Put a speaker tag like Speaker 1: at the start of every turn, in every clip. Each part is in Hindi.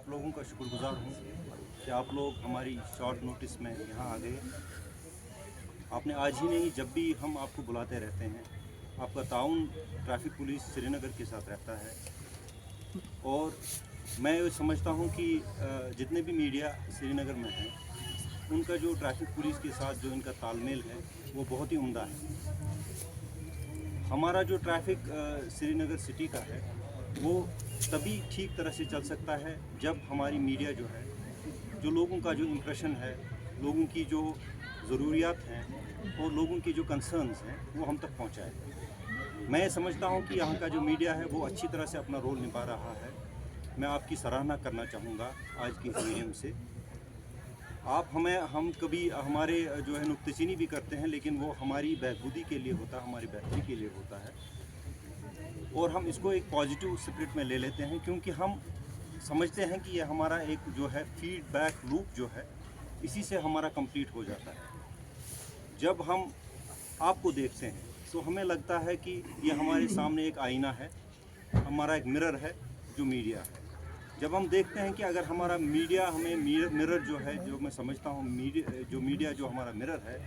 Speaker 1: आप लोगों का शुक्रगुजार हूँ कि आप लोग हमारी शॉर्ट नोटिस में यहाँ आ गए। आपने आज ही नहीं, जब भी हम आपको बुलाते रहते हैं, आपका ताउन ट्रैफिक पुलिस श्रीनगर के साथ रहता है। और मैं ये समझता हूँ कि जितने भी मीडिया श्रीनगर में हैं, उनका जो ट्रैफिक पुलिस के साथ जो इनका तालमेल है वो बहुत ही उम्दा है। हमारा जो ट्रैफिक श्रीनगर सिटी का है वो तभी ठीक तरह से चल सकता है जब हमारी मीडिया जो है, जो लोगों का जो इम्प्रेशन है, लोगों की जो ज़रूरियात हैं और लोगों की जो कंसर्न्स हैं वो हम तक पहुंचाए। मैं समझता हूं कि यहाँ का जो मीडिया है वो अच्छी तरह से अपना रोल निभा रहा है। मैं आपकी सराहना करना चाहूँगा आज के मीडियम से। हम कभी हमारे जो है नुक्तेचीनी भी करते हैं, लेकिन वो हमारी बहबूदी के लिए होता है, हमारी बेहतरी के लिए होता है। और हम इसको एक पॉजिटिव स्पिरिट में ले लेते हैं, क्योंकि हम समझते हैं कि ये हमारा एक जो है फीडबैक लूप जो है, इसी से हमारा कंप्लीट हो जाता है। जब हम आपको देखते हैं तो हमें लगता है कि ये हमारे सामने एक आईना है, हमारा एक मिरर है जो मीडिया है। जब हम देखते हैं कि अगर हमारा मीडिया हमें मिरर जो है, जो मैं समझता हूँ मीडिया जो हमारा मिरर है,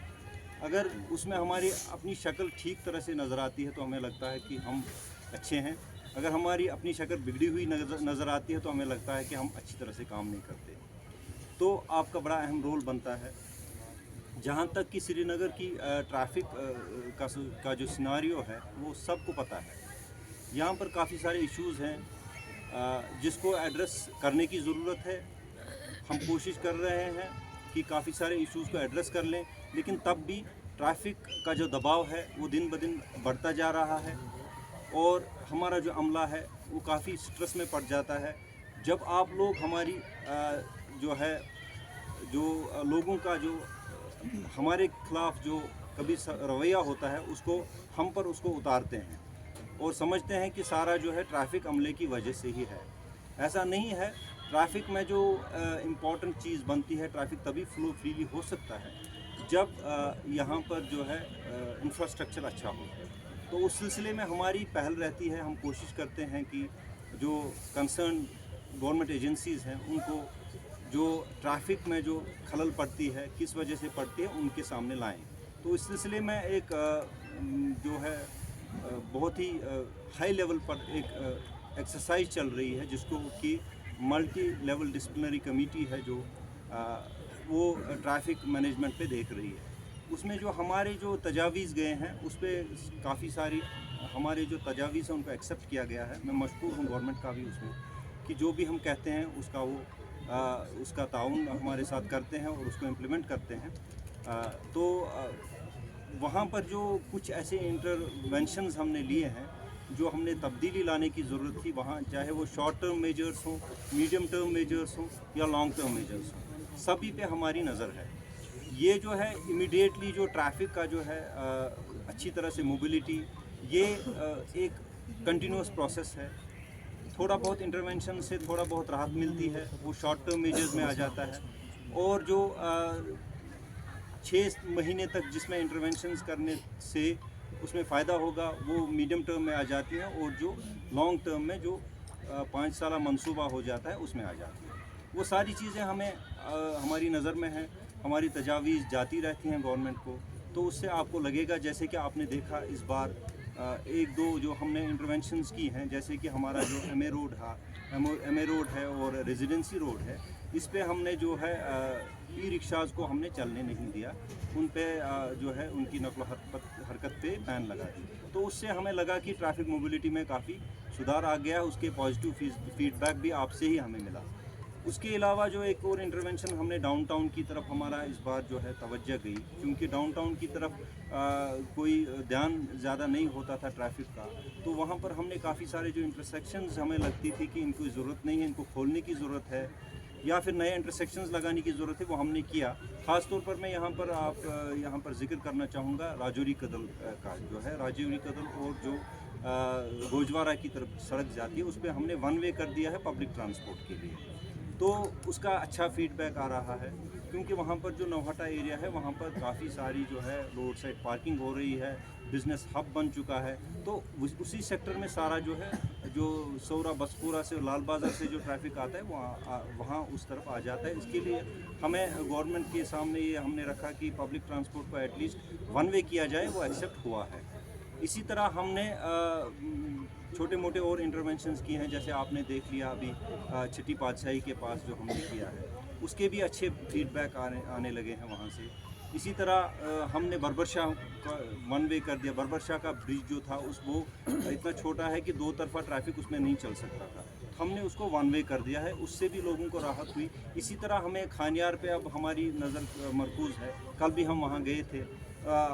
Speaker 1: अगर उसमें हमारी अपनी शक्ल ठीक तरह से नज़र आती है तो हमें लगता है कि हम अच्छे हैं। अगर हमारी अपनी शक्ल बिगड़ी हुई नज़र आती है तो हमें लगता है कि हम अच्छी तरह से काम नहीं करते। तो आपका बड़ा अहम रोल बनता है। जहाँ तक कि श्रीनगर की ट्रैफिक का जो सिनारियो है वो सबको पता है। यहाँ पर काफ़ी सारे इश्यूज़ हैं जिसको एड्रेस करने की ज़रूरत है। हम कोशिश कर रहे हैं कि काफ़ी सारे इश्यूज़ को एड्रेस कर लें, लेकिन तब भी ट्रैफिक का जो दबाव है वो दिन ब दिन बढ़ता जा रहा है और हमारा जो अमला है वो काफ़ी स्ट्रेस में पड़ जाता है। जब आप लोग हमारी जो है लोगों का जो हमारे खिलाफ जो कभी रवैया होता है उसको उतारते हैं और समझते हैं कि सारा जो है ट्रैफिक अमले की वजह से ही है। ऐसा नहीं है। ट्रैफिक में जो इम्पॉर्टेंट चीज़ बनती है, ट्रैफिक तभी फ्लो फ्रीली हो सकता है जब यहाँ पर जो है इंफ्रास्ट्रक्चर अच्छा हो। तो उस सिलसिले में हमारी पहल रहती है, हम कोशिश करते हैं कि जो कंसर्न गवर्नमेंट एजेंसीज़ हैं उनको जो ट्रैफिक में जो खलल पड़ती है, किस वजह से पड़ती है, उनके सामने लाएं। तो इस सिलसिले में एक जो है बहुत ही हाई लेवल पर एक एक्सरसाइज चल रही है जिसको कि मल्टी लेवल डिसिप्लिनरी कमेटी है जो वो ट्रैफिक मैनेजमेंट पे देख रही है। उसमें जो हमारे जो तजावीज़ गए हैं उस पर काफ़ी सारी हमारे जो तजावीज़ हैं उनको एक्सेप्ट किया गया है। मैं मशकूर हूँ गवर्नमेंट का भी उसमें कि जो भी हम कहते हैं उसका ताउन हमारे साथ करते हैं और उसको इम्प्लीमेंट करते हैं। तो वहाँ पर जो कुछ ऐसे इंटरवेंशंस हमने लिए हैं जो हमने तब्दीली लाने की ज़रूरत थी वहाँ, चाहे वो शॉर्ट टर्म मेजर्स हों, मीडियम टर्म मेजर्स हों या लॉन्ग टर्म मेजर्स हों, सभी पे हमारी नज़र है। ये जो है इमीडिएटली जो ट्रैफिक का जो है अच्छी तरह से मोबिलिटी, ये एक कंटिन्यूस प्रोसेस है। थोड़ा बहुत इंटरवेंशन से थोड़ा बहुत राहत मिलती है, वो शॉर्ट टर्म मेजर्स में आ जाता है। और जो 6 महीने तक जिसमें इंटरवेंशंस करने से उसमें फ़ायदा होगा वो मीडियम टर्म में आ जाती है, और जो लॉन्ग टर्म में जो 5 साला मंसूबा हो जाता है उसमें आ जाती है। वो सारी चीज़ें हमें हमारी नज़र में हैं, हमारी तजावीज़ जाती रहती हैं गवर्नमेंट को। तो उससे आपको लगेगा, जैसे कि आपने देखा इस बार एक दो जो हमने इंटरवेंशंस की हैं, जैसे कि हमारा जो एम ए रोड है और रेजिडेंसी रोड है, इस पे हमने जो है ई रिक्शाज़ को हमने चलने नहीं दिया, उन पे जो है उनकी नकलो हरकत पे बैन लगा दी। तो उससे हमें लगा कि ट्रैफिक मोबिलिटी में काफ़ी सुधार आ गया। उसके पॉजिटिव फीडबैक भी आपसे ही हमें मिला। उसके अलावा जो एक और इंटरवेंशन हमने डाउनटाउन की तरफ हमारा इस बार जो है तवज्जो गई, क्योंकि डाउनटाउन की तरफ कोई ध्यान ज़्यादा नहीं होता था ट्रैफिक का। तो वहाँ पर हमने काफ़ी सारे जो इंटरसेक्शंस हमें लगती थी कि इनको ज़रूरत नहीं है, इनको खोलने की ज़रूरत है या फिर नए इंटरसेक्शंस लगाने की ज़रूरत है, वो हमने किया। ख़ास तौर पर मैं यहाँ पर जिक्र करना चाहूँगा राजौरी कदल का, जो है राजौरी कदल और जो गोजवारा की तरफ सड़क जाती है उस पर हमने वन वे कर दिया है पब्लिक ट्रांसपोर्ट के लिए। तो उसका अच्छा फीडबैक आ रहा है, क्योंकि वहाँ पर जो नौहटा एरिया है वहाँ पर काफ़ी सारी जो है रोड साइड पार्किंग हो रही है, बिज़नेस हब बन चुका है। तो उसी सेक्टर में सारा जो है जो सौरा बसपुरा से लाल बाज़ार से जो ट्रैफिक आता है वहाँ उस तरफ आ जाता है। इसके लिए हमें गवर्नमेंट के सामने ये हमने रखा कि पब्लिक ट्रांसपोर्ट को एटलीस्ट वन वे किया जाए, वो एक्सेप्ट हुआ है। इसी तरह हमने छोटे मोटे और इंटरवेंशंस किए हैं, जैसे आपने देख लिया अभी छठी पातशाही के पास जो हमने किया है, उसके भी अच्छे फीडबैक आने लगे हैं वहाँ से। इसी तरह हमने बरबरशाह का वन वे कर दिया। बरबरशाह का ब्रिज जो था वो इतना छोटा है कि दो तरफा ट्रैफिक उसमें नहीं चल सकता था, हमने उसको वन वे कर दिया है, उससे भी लोगों को राहत हुई। इसी तरह हमें खानियार पे अब हमारी नज़र मरकूज़ है, कल भी हम वहाँ गए थे।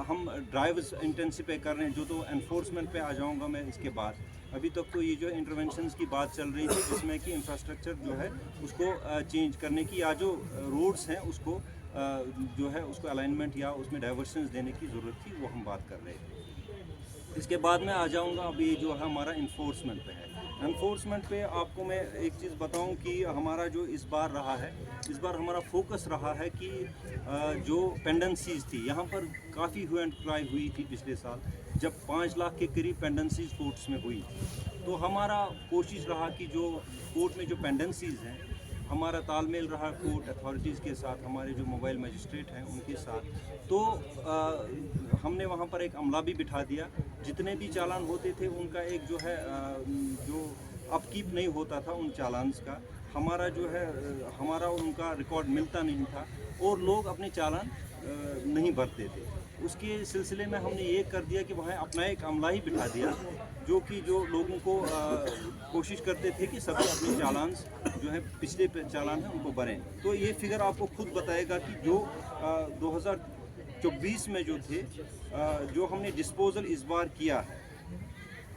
Speaker 1: हम ड्राइव्स इंटेंसिफाई कर रहे हैं, जो तो एनफोर्समेंट पे आ जाऊँगा मैं इसके बाद। अभी तक तो ये जो इंटरवेंशंस की बात चल रही थी, जिसमें कि इंफ्रास्ट्रक्चर जो है उसको चेंज करने की, या जो रोड्स हैं उसको जो है उसको अलाइनमेंट या उसमें डाइवर्शंस देने की ज़रूरत थी, वो हम बात कर रहे थे। इसके बाद मैं आ जाऊंगा अभी जो है हमारा इन्फोर्समेंट पे है। इन्फोर्समेंट पे आपको मैं एक चीज़ बताऊं कि हमारा जो इस बार रहा है, इस बार हमारा फोकस रहा है कि जो पेंडेंसीज़ थी, यहाँ पर काफ़ी ह्यू एंड क्राई हुई थी पिछले साल, जब 5 लाख के करीब पेंडेंसीज़ कोर्ट्स में हुई। तो हमारा कोशिश रहा कि जो कोर्ट में जो पेंडेंसीज़ हैं, हमारा तालमेल रहा कोर्ट अथॉरिटीज़ के साथ, हमारे जो मोबाइल मजिस्ट्रेट हैं उनके साथ। तो हमने वहाँ पर एक अमला भी बिठा दिया। जितने भी चालान होते थे उनका एक जो है जो अपकीप नहीं होता था उन चालान्स का, हमारा जो है हमारा उनका रिकॉर्ड मिलता नहीं था और लोग अपने चालान नहीं भरते थे। उसके सिलसिले में हमने ये कर दिया कि वहाँ अपना एक अमला ही बिठा दिया, जो कि जो लोगों को कोशिश करते थे कि सभी अपने चालान जो है पिछले चालान हैं उनको भरें। तो ये फिगर आपको खुद बताएगा कि जो 2024 में जो थे, जो हमने डिस्पोजल इस बार किया है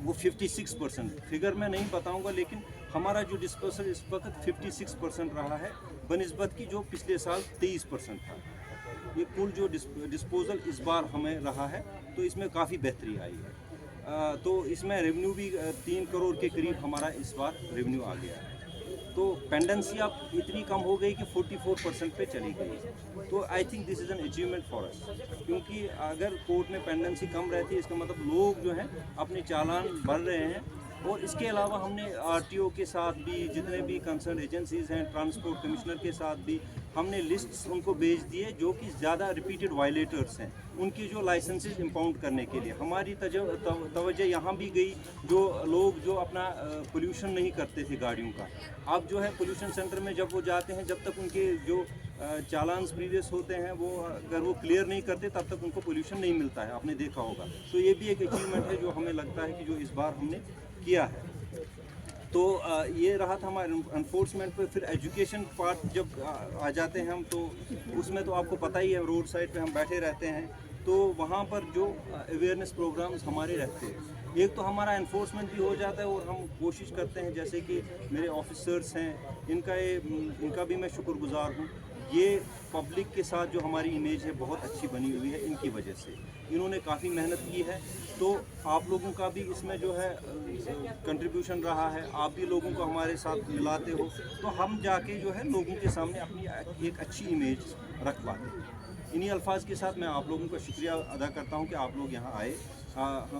Speaker 1: वो 56%। फिगर मैं नहीं बताऊंगा, लेकिन हमारा जो डिस्पोजल इस वक्त 56% रहा है बनिस्बत की जो पिछले साल 23% था। ये कुल जो डिस्पोजल इस बार हमें रहा है, तो इसमें काफ़ी बेहतरी आई है। तो इसमें रेवेन्यू भी 3 करोड़ के करीब हमारा इस बार रेवेन्यू आ गया है। तो पेंडेंसी अब इतनी कम हो गई कि 44% पे चली गई। तो I think this is an achievement for us, क्योंकि अगर कोर्ट में पेंडेंसी कम रहती है, इसका मतलब लोग जो हैं अपने चालान भर रहे हैं। और इसके अलावा हमने आरटीओ के साथ भी, जितने भी कंसर्न एजेंसीज़ हैं, ट्रांसपोर्ट कमिश्नर के साथ भी हमने लिस्ट्स उनको भेज दिए, जो कि ज़्यादा रिपीटेड वायलेटर्स हैं, उनकी जो लाइसेंसेस इंपाउंड करने के लिए। हमारी तवज्जो यहाँ भी गई, जो लोग जो अपना पोल्यूशन नहीं करते थे गाड़ियों का, अब जो है पोल्यूशन सेंटर में जब वो जाते हैं, जब तक उनके जो चालान्स प्रीवियस होते हैं वो अगर वो क्लियर नहीं करते तब तक उनको पोल्यूशन नहीं मिलता है, आपने देखा होगा। तो ये भी एक अचीवमेंट है जो हमें लगता है कि जो इस बार हमने किया है। तो ये रहा था हमारे एनफोर्समेंट पे। फिर एजुकेशन पार्ट जब आ जाते हैं हम, तो उसमें तो आपको पता ही है, रोड साइड पे हम बैठे रहते हैं, तो वहाँ पर जो अवेयरनेस प्रोग्राम्स हमारे रहते हैं, एक तो हमारा एनफोर्समेंट भी हो जाता है और हम कोशिश करते हैं, जैसे कि मेरे ऑफिसर्स हैं, इनका भी मैं शुक्रगुजार हूँ। ये पब्लिक के साथ जो हमारी इमेज है बहुत अच्छी बनी हुई है, इनकी वजह से। इन्होंने काफ़ी मेहनत की है, तो आप लोगों का भी इसमें जो है कंट्रीब्यूशन रहा है। आप भी लोगों को हमारे साथ मिलाते हो, तो हम जाके जो है लोगों के सामने अपनी एक अच्छी इमेज रख पाते हैं। इन्हीं अल्फाज के साथ मैं आप लोगों का शुक्रिया अदा करता हूँ कि आप लोग यहाँ आए,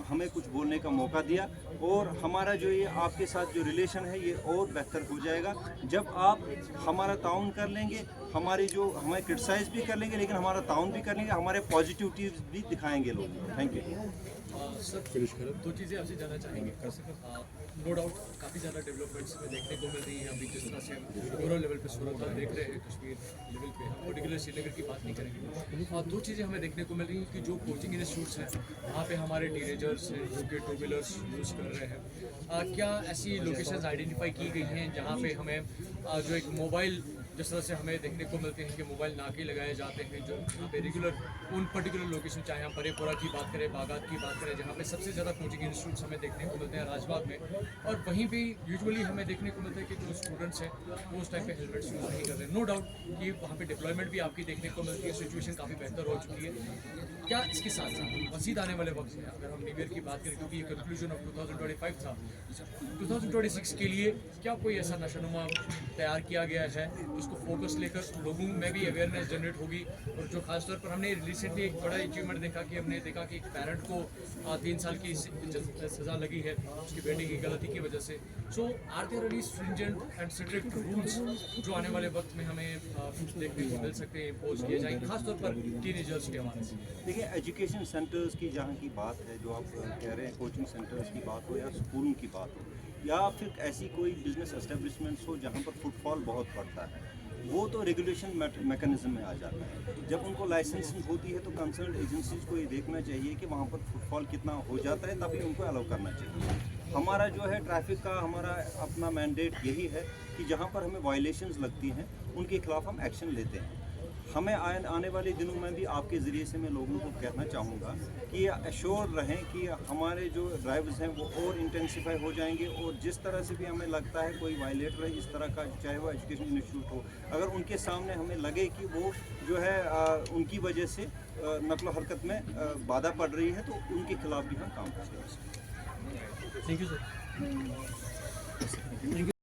Speaker 1: हमें कुछ बोलने का मौका दिया, और हमारा जो ये आपके साथ जो रिलेशन है ये और बेहतर हो जाएगा जब आप हमारा ताउन कर लेंगे, हमें क्रिटिसाइज़ भी कर लेंगे, लेकिन हमारा ताउन भी कर लेंगे, हमारे पॉजिटिविटीज़ भी दिखाएंगे लोग। Thank you
Speaker 2: sir. दो चीज़ें आपसे जानना चाहेंगे। नो डाउट काफ़ी ज़्यादा डेवलपमेंट्स में देखने को मिल रही हैं। अभी जिस तरह से हम ओवरऑल लेवल पे सूरत हाल देख रहे हैं कश्मीर लेवल पे, हम पर्टिकुलर श्रीनगर की बात नहीं करेंगे। दो चीज़ें हमें देखने को मिल रही हैं कि जो कोचिंग इंस्टीट्यूट्स हैं वहाँ पे हमारे टीनेजर्स हैं जो कि 2 व्हीलर्स यूज़ कर रहे हैं। क्या ऐसी लोकेशंस आइडेंटिफाई की गई हैं जहाँ पे हमें जो एक मोबाइल, जिस तरह से हमें देखने को मिलते हैं कि मोबाइल नाके लगाए जाते हैं जो यहाँ पे रेगुलर उन पर्टिकुलर लोकेशन, चाहे हम परेपुरा की बात करें, बागात की बात करें, जहाँ पे सबसे ज़्यादा कोचिंग इंस्टीट्यूट्स हमें देखने को मिलते हैं राजबाग में, और वहीं भी यूजुअली हमें देखने को मिलता है कि जो स्टूडेंट्स हैं वो उस टाइप पे हेलमेट्स यूज़ नहीं कर रहे हैं। नो डाउट कि वहाँ पे डिप्लॉयमेंट भी आपकी देखने को मिलती है, सिचुएशन काफ़ी बेहतर हो चुकी है। क्या इसके साथ साथ मज़ीद आने वाले वक्त में, अगर हम न्यू ईयर की बात करें, क्योंकि ये कंक्लूजन ऑफ 2025 था, 2026 के लिए क्या कोई ऐसा नशानुमा तैयार किया गया है जो उसको फोकस लेकर लोगों में भी अवेयरनेस जनरेट होगी। और जो खासतौर पर हमने रिसेंटली एक बड़ा अचीवमेंट देखा कि हमने देखा कि एक पेरेंट को 3 साल की सज़ा लगी है उसकी बेटी की गलती की वजह से। So are there any stringent and strict rules जो आने वाले वक्त में हमें देखने को मिल सकते हैं, इम्पोज किए जाएंगे खासतौर पर टीनेजर्स के हवाले से?
Speaker 1: देखिए, एजुकेशन सेंटर्स की जहाँ की बात है, जो आप कह रहे हैं, कोचिंग सेंटर्स की बात हो या स्कूलों की बात हो या फिर ऐसी कोई बिजनेस एस्टेब्लिशमेंट्स हो जहाँ पर फुटफॉल बहुत बढ़ता है, वो तो रेगुलेशन मैकेनिज्म में आ जाता है। जब उनको लाइसेंसिंग होती है तो कंसर्न एजेंसीज को ये देखना चाहिए कि वहाँ पर फुटफॉल कितना हो जाता है, तभी उनको अलाउ करना चाहिए। हमारा जो है ट्रैफिक का हमारा अपना मैंडेट यही है कि जहाँ पर हमें वायलेशंस लगती हैं उनके खिलाफ हम एक्शन लेते हैं। हमें आने वाले दिनों में भी आपके ज़रिए से मैं लोगों को कहना चाहूँगा कि एश्योर रहें कि हमारे जो ड्राइवर्स हैं वो और इंटेंसिफाई हो जाएंगे, और जिस तरह से भी हमें लगता है कोई वायलेटर है इस तरह का, चाहे वो एजुकेशन इंस्टीट्यूट हो, अगर उनके सामने हमें लगे कि वो जो है उनकी वजह से नकल हरकत में बाधा पड़ रही है, तो उनके खिलाफ भी हम काम करेंगे।
Speaker 2: Thank you sir.